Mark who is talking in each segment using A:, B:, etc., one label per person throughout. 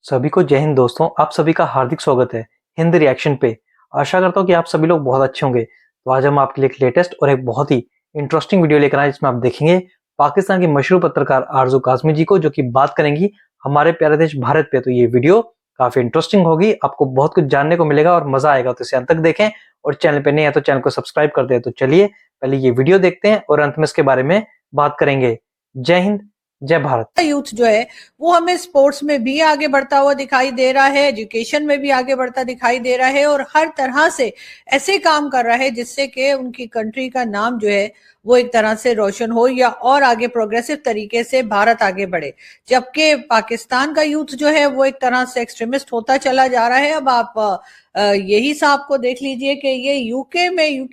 A: सभी को जय हिंद दोस्तों। आप सभी का हार्दिक स्वागत है हिंद रिएक्शन पे। आशा करता हूँ कि आप सभी लोग बहुत अच्छे होंगे। तो आज हम आपके लिए एक लेटेस्ट और एक बहुत ही इंटरेस्टिंग वीडियो लेकर आए, जिसमें आप देखेंगे पाकिस्तान की मशहूर पत्रकार आरजू काज़मी जी को, जो कि बात करेंगी हमारे प्यारे देश भारत पे। तो ये वीडियो काफी इंटरेस्टिंग होगी, आपको बहुत कुछ जानने को मिलेगा और मजा आएगा। तो इसे अंत तक देखें और चैनल पे नहीं है तो चैनल को सब्सक्राइब कर दे। तो चलिए पहले ये वीडियो देखते हैं और अंत में इसके बारे में बात करेंगे। जय हिंद, जय भारत।
B: यूथ जो है वो हमें स्पोर्ट्स में भी आगे बढ़ता हुआ दिखाई दे रहा है, एजुकेशन में भी आगे बढ़ता दिखाई दे रहा है और हर तरह से ऐसे काम कर रहा है जिससे कि उनकी कंट्री का नाम जो है वो एक तरह से रोशन हो या और आगे प्रोग्रेसिव तरीके से भारत आगे बढ़े। जबकि पाकिस्तान का यूथ जो है वो एक तरह से एक्सट्रीमिस्ट होता चला जा रहा है। अब आप यही साहब को देख लीजिए कि ये यूके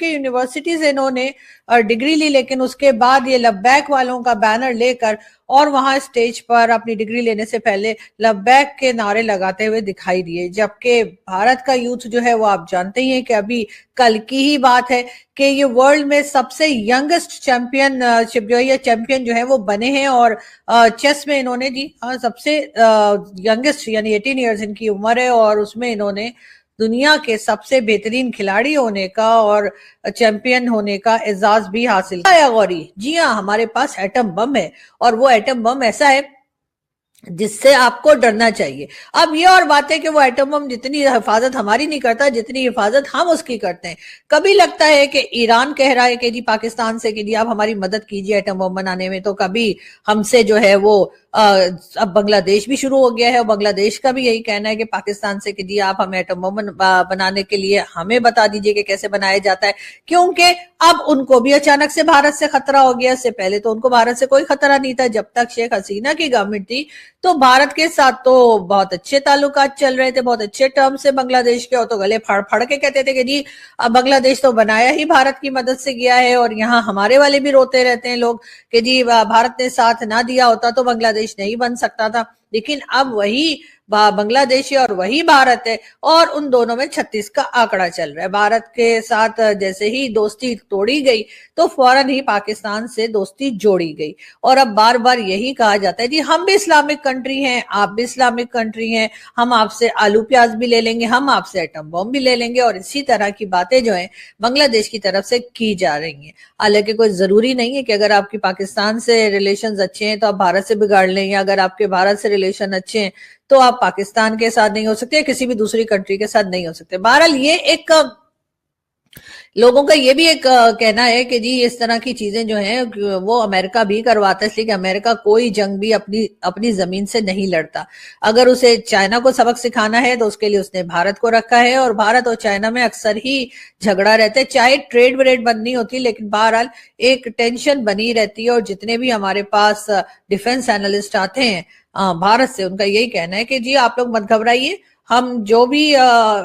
B: यूनिवर्सिटी से इन्होंने डिग्री ली, लेकिन उसके बाद ये लब्बैक वालों का बैनर लेकर और वहां स्टेज पर अपनी डिग्री लेने से पहले लब्बैक के नारे लगाते हुए दिखाई दिए। जबकि भारत का यूथ जो है वो आप जानते ही हैं कि अभी कल की ही बात है कि ये वर्ल्ड में सबसे यंगेस्ट चैंपियन जो है वो बने हैं और चेस में इन्होंने जी सबसे यंगेस्ट यानी 18 इयर्स इनकी उम्र है और उसमें इन्होंने दुनिया के सबसे बेहतरीन खिलाड़ी होने का और चैंपियन होने का एजाज भी हासिल किया। गौरी जी हाँ, हमारे पास एटम बम है और वो एटम बम ऐसा है जिससे आपको डरना चाहिए। अब ये और बात है कि वो एटम बम जितनी हिफाजत हमारी नहीं करता जितनी हिफाजत हम उसकी करते हैं। कभी लगता है कि ईरान कह रहा है कि जी पाकिस्तान से कि जी आप हमारी मदद कीजिए एटम बम बनाने में, तो कभी हमसे जो है वो अब बांग्लादेश भी शुरू हो गया है और बांग्लादेश का भी यही कहना है कि पाकिस्तान से कि जी आप हमें एटम बम बनाने के लिए हमें बता दीजिए कि कैसे बनाया जाता है, क्योंकि अब उनको भी अचानक से भारत से खतरा हो गया। इससे पहले तो उनको भारत से कोई खतरा नहीं था, जब तक शेख हसीना की गवर्नमेंट थी तो भारत के साथ तो बहुत अच्छे ताल्लुकात चल रहे थे, बहुत अच्छे टर्म से बांग्लादेश के, और तो गले फाड़ फाड़ के कहते थे कि जी अब बांग्लादेश तो बनाया ही भारत की मदद से गया है। और यहाँ हमारे वाले भी रोते रहते हैं लोग कि जी भारत ने साथ ना दिया होता तो बांग्लादेश नहीं बन सकता था। लेकिन अब वही बांग्लादेश और वही भारत है और उन दोनों में 36 का आंकड़ा चल रहा है। भारत के साथ जैसे ही दोस्ती तोड़ी गई तो फौरन ही पाकिस्तान से दोस्ती जोड़ी गई। और अब बार बार यही कहा जाता है जी हम भी इस्लामिक कंट्री हैं, आप भी इस्लामिक कंट्री हैं, हम आपसे आलू प्याज भी ले लेंगे, हम आपसे एटम बम भी ले लेंगे। और इसी तरह की बातें जो है बांग्लादेश की तरफ से की जा रही हैं। हालांकि कोई जरूरी नहीं है कि अगर आपकी पाकिस्तान से रिलेशन अच्छे हैं तो आप भारत से बिगाड़ लें, या अगर आपके भारत से रिलेशन अच्छे हैं तो आप पाकिस्तान के साथ नहीं हो सकते, किसी भी दूसरी कंट्री के साथ नहीं हो सकते। बहरहाल ये एक लोगों का ये भी एक कहना है कि जी इस तरह की चीजें जो हैं वो अमेरिका भी करवाता है, इसलिए कि अमेरिका कोई जंग भी अपनी अपनी जमीन से नहीं लड़ता। अगर उसे चाइना को सबक सिखाना है तो उसके लिए उसने भारत को रखा है और भारत और चाइना में अक्सर ही झगड़ा रहता है, चाहे ट्रेड व्रेड बंद नहीं होती लेकिन बहरहाल एक टेंशन बनी रहती है। और जितने भी हमारे पास डिफेंस एनालिस्ट आते हैं भारत से, उनका यही कहना है कि जी आप लोग मत घबराइए, हम जो भी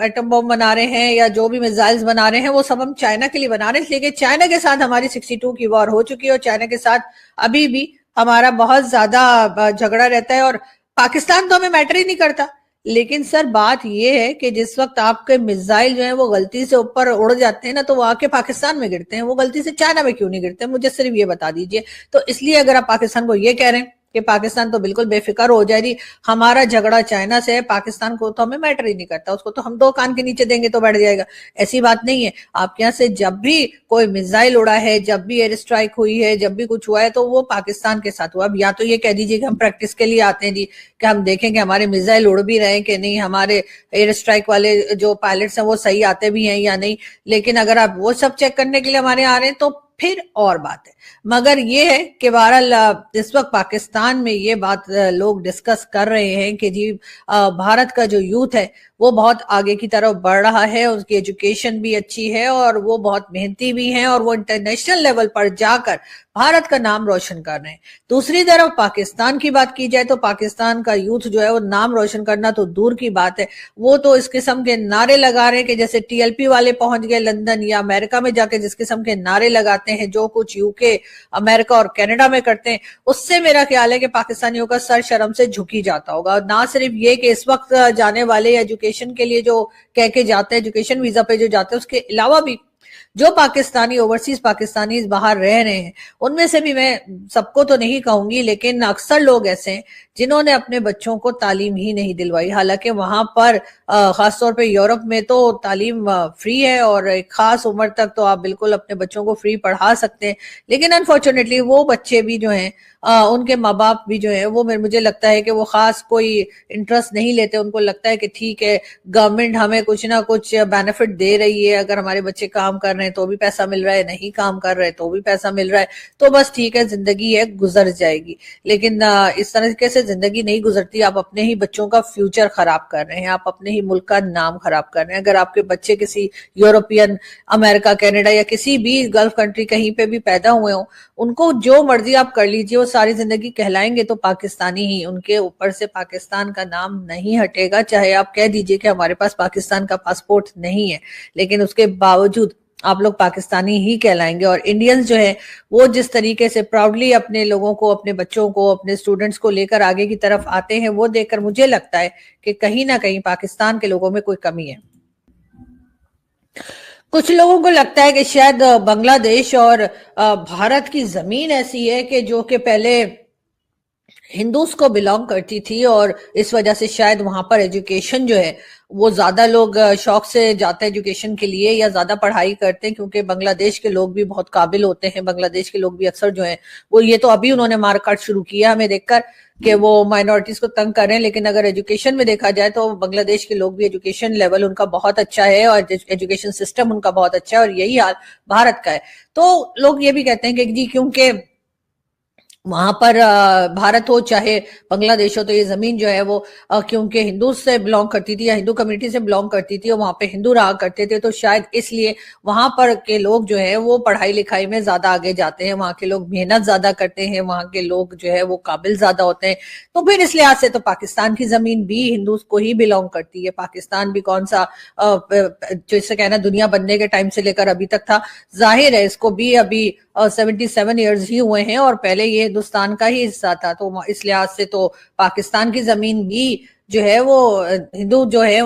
B: एटम बम बना रहे हैं या जो भी मिसाइल्स बना रहे हैं वो सब हम चाइना के लिए बना रहे हैं, इसलिए चाइना के साथ हमारी 62 की वॉर हो चुकी है और चाइना के साथ अभी भी हमारा बहुत ज्यादा झगड़ा रहता है और पाकिस्तान तो हमें मैटर ही नहीं करता। लेकिन सर बात ये है कि जिस वक्त आपके मिसाइल जो है वो गलती से ऊपर उड़ जाते हैं ना तो वो आके पाकिस्तान में गिरते हैं, वो गलती से चाइना में क्यों नहीं गिरते, मुझे सिर्फ ये बता दीजिए। तो इसलिए अगर आप पाकिस्तान को ये कह रहे हैं कि पाकिस्तान तो बिल्कुल बेफिक्र हो जाएगी, हमारा झगड़ा चाइना से है, पाकिस्तान को तो हमें मैटर ही नहीं करता, उसको तो हम दो कान के नीचे देंगे तो बैठ जाएगा, ऐसी बात नहीं है। आपके यहाँ से जब भी कोई मिसाइल उड़ा है, जब भी एयर स्ट्राइक हुई है, जब भी कुछ हुआ है तो वो पाकिस्तान के साथ हुआ। अब या तो ये कह दीजिए कि हम प्रैक्टिस के लिए आते हैं जी, कि हम देखेंगे हमारे मिसाइल उड़ भी रहे हैं कि नहीं, हमारे एयर स्ट्राइक वाले जो पायलट्स हैं वो सही आते भी हैं या नहीं। लेकिन अगर आप वो सब चेक करने के लिए हमारे आ रहे हैं तो फिर और बात है। मगर ये है कि बहरहाल इस वक्त पाकिस्तान में ये बात लोग डिस्कस कर रहे हैं कि जी भारत का जो यूथ है वो बहुत आगे की तरफ बढ़ रहा है, उसकी एजुकेशन भी अच्छी है और वो बहुत मेहनती भी हैं और वो इंटरनेशनल लेवल पर जाकर भारत का नाम रोशन कर रहे हैं। दूसरी तरफ पाकिस्तान की बात की जाए तो पाकिस्तान का यूथ जो है वो नाम रोशन करना तो दूर की बात है, वो तो इस किस्म के नारे लगा रहे हैं कि जैसे टीएलपी वाले पहुंच गए लंदन या अमेरिका में जाके जिस किस्म के नारे लगाते हैं, जो कुछ यूके अमेरिका और कनाडा में करते हैं, उससे मेरा ख्याल है कि पाकिस्तानियों का सर शर्म से झुक ही जाता होगा। ना सिर्फ ये कि इस वक्त जाने वाले एजुकेशन के लिए जो कह के जाते हैं, एजुकेशन वीजा पे जो जाते हैं, उसके अलावा भी जो पाकिस्तानी ओवरसीज पाकिस्तानी बाहर रह रहे हैं, उनमें से भी मैं सबको तो नहीं कहूंगी, लेकिन अक्सर लोग ऐसे हैं जिन्होंने अपने बच्चों को तालीम ही नहीं दिलवाई। हालांकि वहां पर खासतौर पे यूरोप में तो तालीम फ्री है और एक खास उम्र तक तो आप बिल्कुल अपने बच्चों को फ्री पढ़ा सकते हैं, लेकिन अनफॉर्चुनेटली वो बच्चे भी जो हैं उनके माँ बाप भी जो है वो मुझे लगता है कि वो खास कोई इंटरेस्ट नहीं लेते। उनको लगता है कि ठीक है, गवर्नमेंट हमें कुछ ना कुछ बेनिफिट दे रही है, अगर हमारे बच्चे काम कर रहे हैं तो भी पैसा मिल रहा है, नहीं काम कर रहे तो भी पैसा मिल रहा है, तो बस ठीक है, जिंदगी है, गुजर जाएगी। लेकिन इस तरीके से जिंदगी नहीं गुजरती। आप अपने ही बच्चों का फ्यूचर खराब कर रहे हैं, आप अपने ही मुल्क का नाम खराब कर रहे हैं। अगर आपके बच्चे किसी यूरोपियन, अमेरिका, कनाडा या किसी भी गल्फ कंट्री कहीं पे भी पैदा हुए हो, उनको जो मर्जी आप कर लीजिए, वो सारी जिंदगी कहलाएंगे तो पाकिस्तानी ही। उनके ऊपर से पाकिस्तान का नाम नहीं हटेगा, चाहे आप कह दीजिए कि हमारे पास पाकिस्तान का पासपोर्ट नहीं है, लेकिन उसके बावजूद आप लोग पाकिस्तानी ही कहलाएंगे। और इंडियंस जो है वो जिस तरीके से प्राउडली अपने लोगों को, अपने बच्चों को, अपने स्टूडेंट्स को लेकर आगे की तरफ आते हैं, वो देखकर मुझे लगता है कि कहीं ना कहीं पाकिस्तान के लोगों में कोई कमी है। कुछ लोगों को लगता है कि शायद बांग्लादेश और भारत की जमीन ऐसी है कि जो कि पहले हिंदूज को बिलोंग करती थी, और इस वजह से शायद वहां पर एजुकेशन जो है वो ज्यादा लोग शौक से जाते हैं एजुकेशन के लिए, या ज्यादा पढ़ाई करते हैं, क्योंकि बांग्लादेश के लोग भी बहुत काबिल होते हैं। बांग्लादेश के लोग भी अक्सर जो है वो, ये तो अभी उन्होंने मारकाट शुरू किया हमें देखकर कि वो माइनॉरिटीज को तंग कर रहे हैं, लेकिन अगर एजुकेशन में देखा जाए तो बांग्लादेश के लोग भी, एजुकेशन लेवल उनका बहुत अच्छा है और एजुकेशन सिस्टम उनका बहुत अच्छा है, और यही हाल भारत का है। तो लोग ये भी कहते हैं कि जी क्योंकि वहां पर भारत हो चाहे बांग्लादेश हो, तो ये जमीन जो है वो क्योंकि हिंदू से बिलोंग करती थी या हिंदू कम्युनिटी से बिलोंग करती थी और वहां पे हिंदू रहा करते थे, तो शायद इसलिए वहां पर के लोग जो है वो पढ़ाई लिखाई में ज्यादा आगे जाते हैं, वहां के लोग मेहनत ज्यादा करते हैं, वहां के लोग जो है वो काबिल ज्यादा होते हैं। तो फिर इस लिहाज से तो पाकिस्तान की जमीन भी हिंदू को ही बिलोंग करती है। पाकिस्तान भी कौन सा जो इससे कहना दुनिया बनने के टाइम से लेकर अभी तक था, जाहिर है इसको भी अभी 77 ईयर्स ही हुए हैं और पहले ये हिंदुस्तान का ही हिस्सा था। तो इस लिहाज से तो पाकिस्तान की जमीन भी जो है वो हिंदू जो है,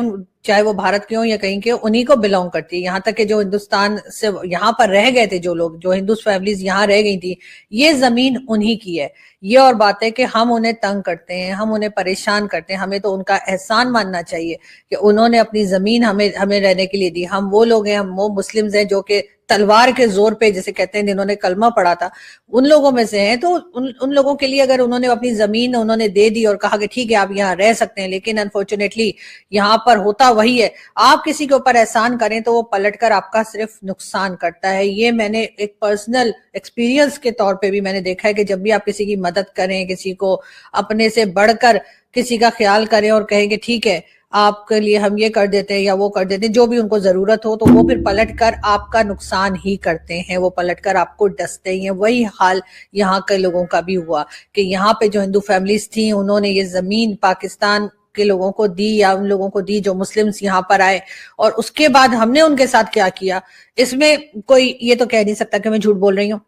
B: चाहे वो भारत के हो या कहीं के, उन्हीं को बिलोंग करती है। यहाँ तक कि जो हिंदुस्तान से यहाँ पर रह गए थे, जो लोग, जो हिंदू फैमिलीज यहाँ रह गई थी, ये जमीन उन्हीं की है। ये और बात है कि हम उन्हें तंग करते हैं, हम उन्हें परेशान करते हैं। हमें तो उनका एहसान मानना चाहिए कि उन्होंने अपनी जमीन हमें रहने के लिए दी। हम वो लोग हैं, हम वो मुस्लिम्स हैं जो कि तलवार के जोर पे, जैसे कहते हैं, जिन्होंने कलमा पढ़ा था, उन लोगों में से हैं। तो उन लोगों के लिए अगर उन्होंने अपनी जमीन उन्होंने दे दी और कहा कि ठीक है आप यहाँ रह सकते हैं, लेकिन अनफॉर्चुनेटली यहाँ पर होता वही है, आप किसी के ऊपर एहसान करें तो वो पलटकर आपका सिर्फ नुकसान करता है। ये मैंने एक पर्सनल एक्सपीरियंस के तौर पे भी मैंने देखा है कि जब भी आप किसी की मदद करें, किसी को अपने से बढ़कर किसी का ख्याल करें और कहें कि ठीक है आपके लिए हम ये कर देते हैं या वो कर देते हैं, जो भी उनको जरूरत हो, तो वो फिर पलटकर आपका नुकसान ही करते हैं, वो पलटकर आपको डसते ही हैं। वही हाल यहाँ के लोगों का भी हुआ कि यहाँ पे जो हिंदू फैमिलीज थी, उन्होंने ये जमीन पाकिस्तान के लोगों को दी, या उन लोगों को दी जो मुस्लिम्स यहाँ पर आए, और उसके बाद हमने उनके साथ क्या किया, इसमें कोई ये तो कह नहीं सकता कि मैं झूठ बोल रही हूँ।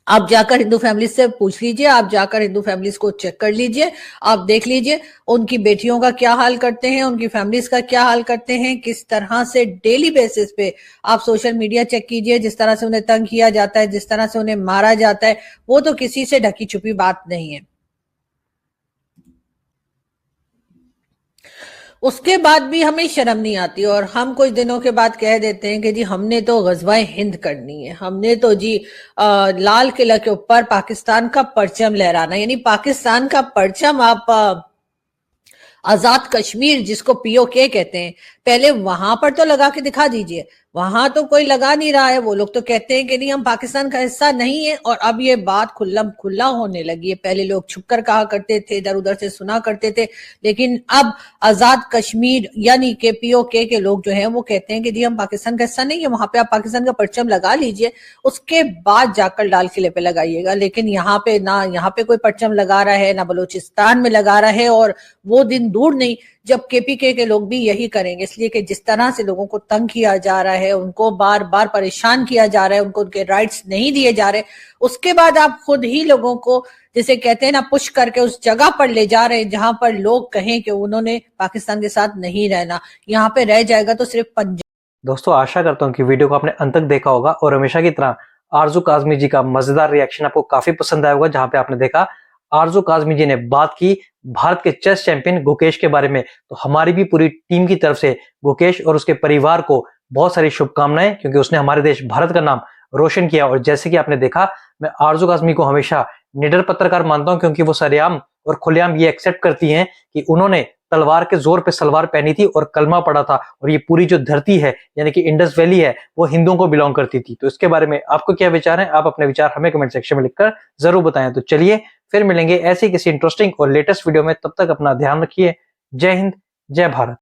B: आप जाकर हिंदू फैमिलीज से पूछ लीजिए, आप जाकर हिंदू फैमिलीज को चेक कर लीजिए, आप देख लीजिए उनकी बेटियों का क्या हाल करते हैं, उनकी फैमिलीज का क्या हाल करते हैं, किस तरह से डेली बेसिस पे आप सोशल मीडिया चेक कीजिए, जिस तरह से उन्हें तंग किया जाता है, जिस तरह से उन्हें मारा जाता है, वो तो किसी से ढकी छुपी बात नहीं है। उसके बाद भी हमें शर्म नहीं आती और हम कुछ दिनों के बाद कह देते हैं कि जी हमने तो गजवाए हिंद करनी है, हमने तो जी लाल किला के ऊपर पाकिस्तान का परचम लहराना, यानी पाकिस्तान का परचम आप आजाद कश्मीर जिसको पीओके कहते हैं, पहले वहां पर तो लगा के दिखा दीजिए। वहां तो कोई लगा नहीं रहा है, वो लोग तो कहते हैं कि नहीं हम पाकिस्तान का हिस्सा नहीं है, और अब ये बात खुल्लम खुल्ला होने लगी है। पहले लोग छुपकर कहा करते थे, इधर उधर से सुना करते थे, लेकिन अब आजाद कश्मीर यानी के पीओके के लोग जो हैं वो कहते हैं कि जी हम पाकिस्तान का हिस्सा नहीं है, वहां पे आप पाकिस्तान का परचम लगा लीजिए, उसके बाद जाकर लाल किले पे लगाइएगा। लेकिन यहाँ पे ना, यहाँ पे कोई परचम लगा रहा है, ना बलूचिस्तान में लगा रहा है, और वो दिन दूर नहीं जब केपीके के लोग भी यही करेंगे। इसलिए कि जिस तरह से लोगों को तंग किया जा रहा है, उनको बार बार परेशान किया जा रहा है, उनको उनके राइट्स नहीं दिए जा रहे, उसके बाद आप खुद ही लोगों को, जिसे कहते हैं ना, पुश करके उस जगह पर ले जा रहे हैं जहां पर लोग कहें कि उन्होंने पाकिस्तान के साथ नहीं रहना, यहाँ पे रह जाएगा तो सिर्फ पंजाब।
A: दोस्तों आशा करता हूँ कि वीडियो को आपने अंत तक देखा होगा और हमेशा की तरह आरजू काज़मी जी का मजेदार रिएक्शन आपको काफी पसंद आया होगा, जहां पे आपने देखा आरजू काज़मी जी ने बात की भारत के चेस चैंपियन गुकेश के बारे में। तो हमारी भी पूरी टीम की तरफ से गुकेश और उसके परिवार को बहुत सारी शुभकामनाएं, क्योंकि उसने हमारे देश भारत का नाम रोशन किया। और जैसे कि आपने देखा, मैं आरजू काज़मी को हमेशा निडर पत्रकार मानता हूं, क्योंकि वो सरेआम और खुलेआम ये एक्सेप्ट करती हैं कि उन्होंने तलवार के जोर पे सलवार पहनी थी और कलमा पढ़ा था, और ये पूरी जो धरती है यानी कि इंडस वैली है वो हिंदुओं को बिलोंग करती थी। तो इसके बारे में आपको क्या विचार है? आप अपने विचार हमें कमेंट सेक्शन में लिखकर जरूर बताएं। तो चलिए फिर मिलेंगे ऐसी किसी इंटरेस्टिंग और लेटेस्ट वीडियो में, तब तक अपना ध्यान रखिए। जय हिंद, जय भारत।